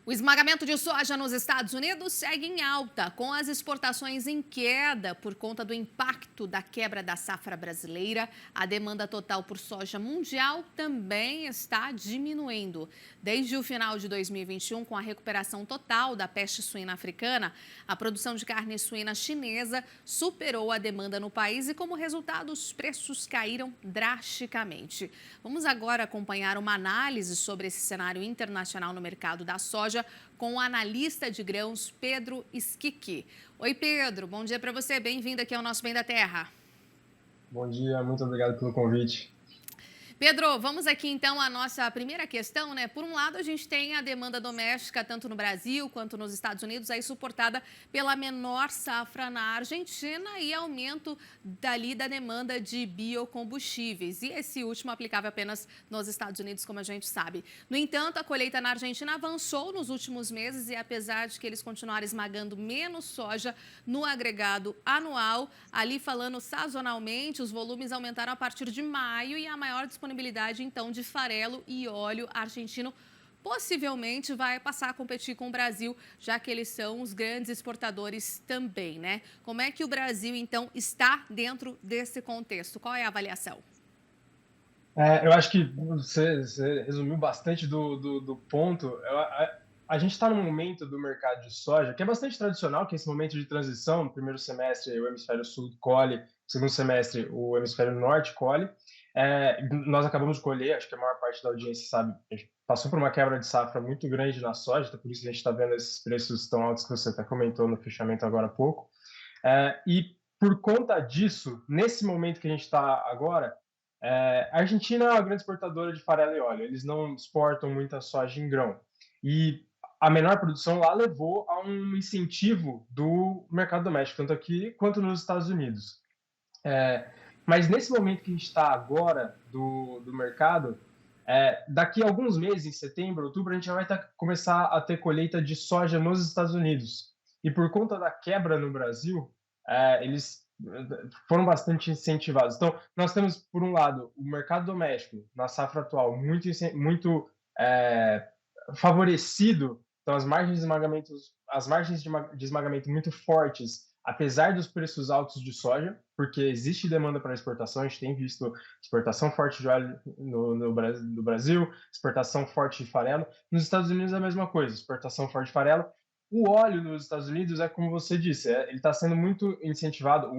O esmagamento de soja nos Estados Unidos segue em alta, com as exportações em queda por conta do impacto da quebra da safra brasileira. A demanda total por soja mundial também está diminuindo. Desde o final de 2021, com a recuperação total da peste suína africana, a produção de carne suína chinesa superou a demanda no país e, como resultado, os preços caíram drasticamente. Vamos agora acompanhar uma análise sobre esse cenário internacional no mercado da soja com o analista de grãos Pedro Schicchi. Oi, Pedro, bom dia para você. Bem-vindo aqui ao nosso Bem da Terra. Bom dia, muito obrigado pelo convite. Pedro, vamos aqui então à nossa primeira questão, né? Por um lado, a gente tem a demanda doméstica, tanto no Brasil quanto nos Estados Unidos, aí suportada pela menor safra na Argentina e aumento dali da demanda de biocombustíveis. E esse último aplicável apenas nos Estados Unidos, como a gente sabe. No entanto, a colheita na Argentina avançou nos últimos meses e apesar de que eles continuarem esmagando menos soja no agregado anual, ali falando sazonalmente, os volumes aumentaram a partir de maio e a maior disponibilidade então de farelo e óleo argentino possivelmente vai passar a competir com o Brasil, já que eles são os grandes exportadores também, né? Como é que o Brasil então está dentro desse contexto? Qual é a avaliação? Eu acho que você resumiu bastante do ponto. A gente está num momento do mercado de soja que é bastante tradicional, que é esse momento de transição. No primeiro semestre, o hemisfério sul colhe, no segundo semestre, o hemisfério norte colhe. Nós acabamos de colher, acho que a maior parte da audiência sabe, a gente passou por uma quebra de safra muito grande na soja, então por isso a gente está vendo esses preços tão altos que você até comentou no fechamento agora há pouco. E por conta disso, nesse momento que a gente está agora, a Argentina é uma grande exportadora de farelo e óleo. Eles não exportam muita soja em grão. E a menor produção lá levou a um incentivo do mercado doméstico, tanto aqui quanto nos Estados Unidos. Mas nesse momento que a gente está agora do mercado, daqui a alguns meses, em setembro, outubro, a gente já vai começar a ter colheita de soja nos Estados Unidos. E por conta da quebra no Brasil, eles foram bastante incentivados. Então, nós temos, por um lado, o mercado doméstico, na safra atual, muito favorecido. Então, as margens de esmagamento muito fortes, apesar dos preços altos de soja, porque existe demanda para exportação. A gente tem visto exportação forte de óleo no Brasil, exportação forte de farelo. Nos Estados Unidos é a mesma coisa, exportação forte de farelo. O óleo nos Estados Unidos é como você disse, ele está sendo muito incentivado.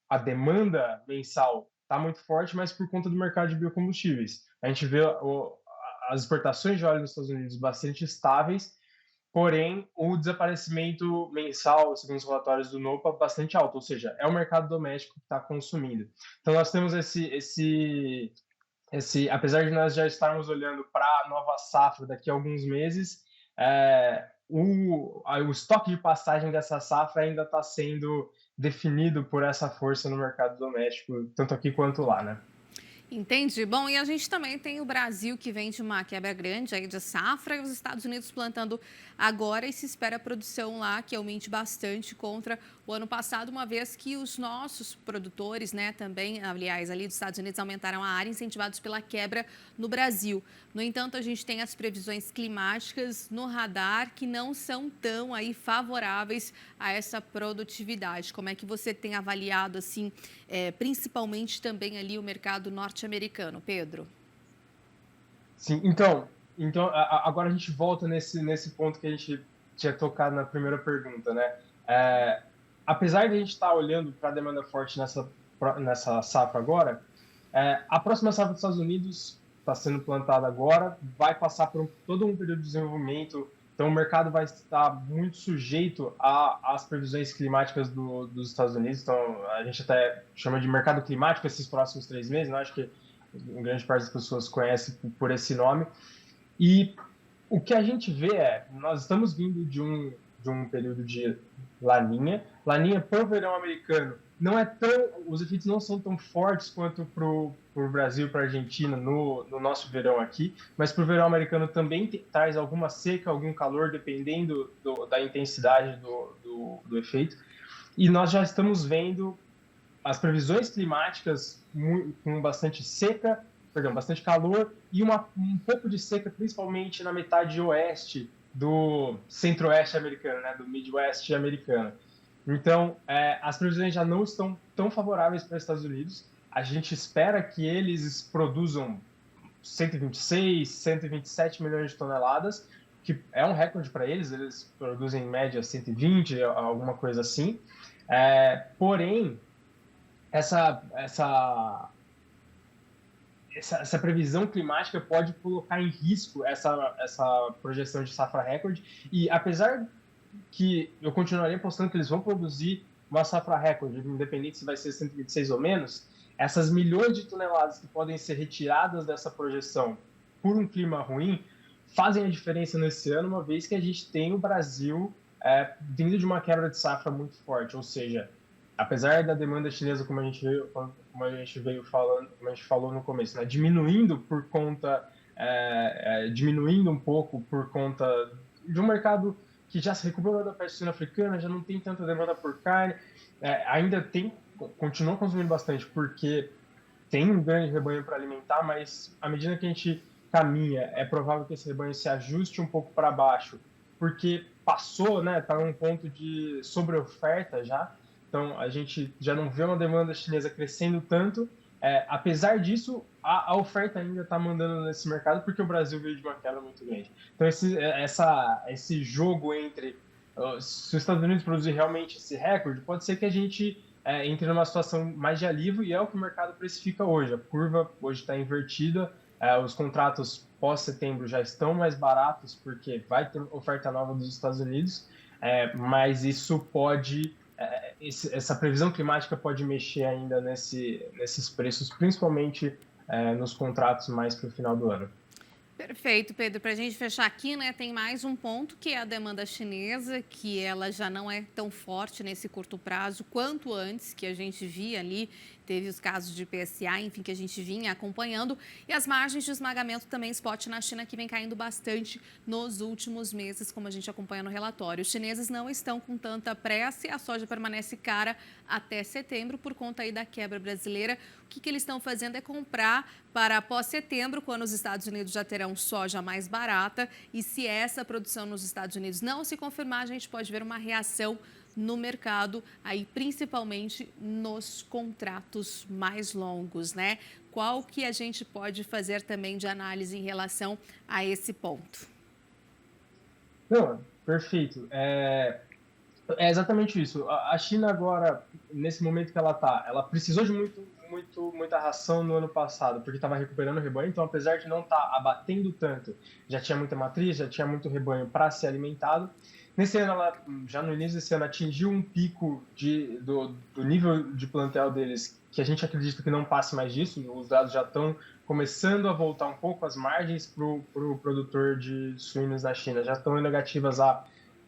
A demanda mensal está muito forte, mas por conta do mercado de biocombustíveis. A gente vê as exportações de óleo nos Estados Unidos bastante estáveis, porém o desaparecimento mensal, segundo os relatórios do NOPA, bastante alto, ou seja, é o mercado doméstico que está consumindo. Então nós temos apesar de nós já estarmos olhando para a nova safra daqui a alguns meses, o estoque de passagem dessa safra ainda está sendo definido por essa força no mercado doméstico, tanto aqui quanto lá, né? Entendi. Bom, e a gente também tem o Brasil que vem de uma quebra grande aí de safra e os Estados Unidos plantando agora e se espera a produção lá que aumente bastante contra o ano passado, uma vez que os nossos produtores, né, também, aliás, ali dos Estados Unidos aumentaram a área incentivados pela quebra no Brasil. No entanto, a gente tem as previsões climáticas no radar que não são tão aí favoráveis a essa produtividade. Como é que você tem avaliado, assim, principalmente também ali o mercado norte-americano, Pedro? Sim, então agora a gente volta nesse ponto que a gente tinha tocado na primeira pergunta, né? É, Apesar de a gente estar olhando para a demanda forte nessa safra agora, a próxima safra dos Estados Unidos está sendo plantada agora, vai passar por todo um período de desenvolvimento, então o mercado vai estar muito sujeito às previsões climáticas dos Estados Unidos, então a gente até chama de mercado climático esses próximos 3 meses, né? Acho que grande parte das pessoas conhece por esse nome. E o que a gente vê nós estamos vindo de um período de laninha. Laninha para o verão americano não é tão, os efeitos não são tão fortes quanto para o Brasil, para a Argentina no nosso verão aqui, mas para o verão americano também traz alguma seca, algum calor, dependendo da intensidade do efeito. E nós já estamos vendo as previsões climáticas com bastante seca, perdão, bastante calor e um pouco de seca, principalmente na metade oeste do centro-oeste americano, né, do Midwest americano. Então, as previsões já não estão tão favoráveis para os Estados Unidos. A gente espera que eles produzam 126, 127 milhões de toneladas, que é um recorde para eles produzem em média 120, alguma coisa assim. Porém, essa previsão climática pode colocar em risco essa projeção de safra recorde. E apesar que eu continuaria apostando que eles vão produzir uma safra recorde, independente se vai ser 126 ou menos, essas milhões de toneladas que podem ser retiradas dessa projeção por um clima ruim fazem a diferença nesse ano, uma vez que a gente tem o Brasil vindo de uma quebra de safra muito forte, ou seja, apesar da demanda chinesa, como a gente veio falando, como a gente falou no começo, né, diminuindo um pouco por conta de um mercado que já se recuperou da peste suína africana, já não tem tanta demanda por carne, ainda continua consumindo bastante porque tem um grande rebanho para alimentar, mas à medida que a gente caminha, é provável que esse rebanho se ajuste um pouco para baixo, porque passou, né, está num ponto de sobreoferta já, então a gente já não vê uma demanda chinesa crescendo tanto. Apesar disso, a oferta ainda está mandando nesse mercado porque o Brasil veio de uma quebra muito grande. Então esse jogo entre se os Estados Unidos produzir realmente esse recorde, pode ser que a gente entre numa situação mais de alívio, e é o que o mercado precifica hoje. A curva hoje está invertida, os contratos pós-setembro já estão mais baratos porque vai ter oferta nova dos Estados Unidos, mas isso pode... essa previsão climática pode mexer ainda nesses preços, principalmente nos contratos mais para o final do ano. Perfeito, Pedro. Para a gente fechar aqui, né, tem mais um ponto que é a demanda chinesa, que ela já não é tão forte nesse curto prazo quanto antes, que a gente via ali, teve os casos de PSA, enfim, que a gente vinha acompanhando, e as margens de esmagamento também spot na China, que vem caindo bastante nos últimos meses, como a gente acompanha no relatório. Os chineses não estão com tanta pressa e a soja permanece cara até setembro por conta aí da quebra brasileira. O que eles estão fazendo é comprar para após setembro, quando os Estados Unidos já terão soja mais barata, e se essa produção nos Estados Unidos não se confirmar, a gente pode ver uma reação no mercado, aí principalmente nos contratos mais longos, né? Qual que a gente pode fazer também de análise em relação a esse ponto? Não, perfeito. É exatamente isso. A China agora, nesse momento que ela precisou de muita ração no ano passado, porque estava recuperando o rebanho, então apesar de não estar abatendo tanto, já tinha muita matriz, já tinha muito rebanho para ser alimentado. Nesse ano, já no início desse ano, atingiu um pico do nível de plantel deles, que a gente acredita que não passe mais disso. Os dados já estão começando a voltar um pouco, as margens para o produtor de suínos na China já estão negativas há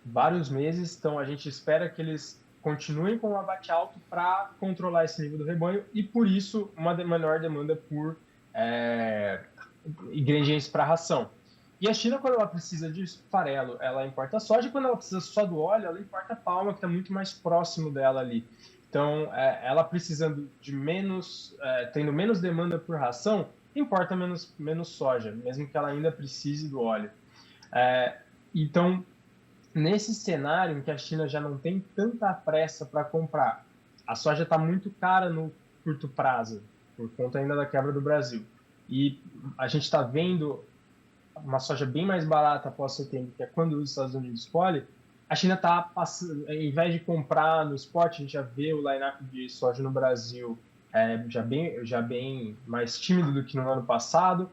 vários meses, então a gente espera que eles continuem com o abate alto para controlar esse nível do rebanho e, por isso, uma menor demanda por ingredientes para ração. E a China, quando ela precisa de farelo, ela importa soja, e quando ela precisa só do óleo, ela importa palma, que está muito mais próximo dela ali. Então, ela precisando de tendo menos demanda por ração, importa menos soja, mesmo que ela ainda precise do óleo. Então, nesse cenário em que a China já não tem tanta pressa para comprar, a soja está muito cara no curto prazo, por conta ainda da quebra do Brasil. E a gente está vendo uma soja bem mais barata após setembro, que é quando os Estados Unidos colhem. A China está passando, ao invés de comprar no spot, a gente já vê o line-up de soja no Brasil já bem mais tímido do que no ano passado.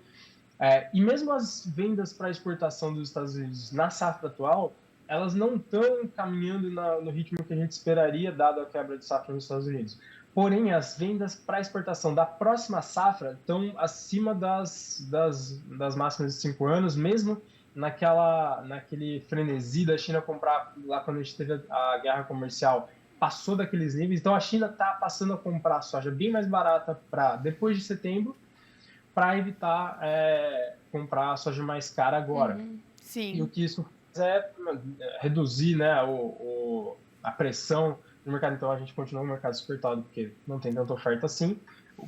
E mesmo as vendas para exportação dos Estados Unidos na safra atual, elas não estão caminhando no ritmo que a gente esperaria, dado a quebra de safra nos Estados Unidos. Porém, as vendas para exportação da próxima safra estão acima das máximas de 5 anos, mesmo naquele frenesi da China comprar, lá quando a gente teve a guerra comercial, passou daqueles níveis. Então, a China está passando a comprar soja bem mais barata para depois de setembro, para evitar comprar soja mais cara agora. Sim. E o que isso é reduzir, né, a pressão no mercado. Então a gente continua no mercado supertado porque não tem tanta oferta assim,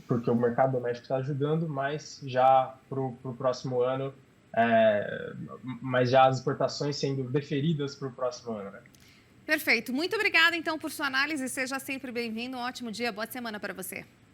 porque o mercado doméstico está ajudando, mas já para o próximo ano mas já as exportações sendo deferidas para o próximo ano, né? Perfeito. Muito obrigada, então, por sua análise. Seja sempre bem-vindo. Um ótimo dia, boa semana para você.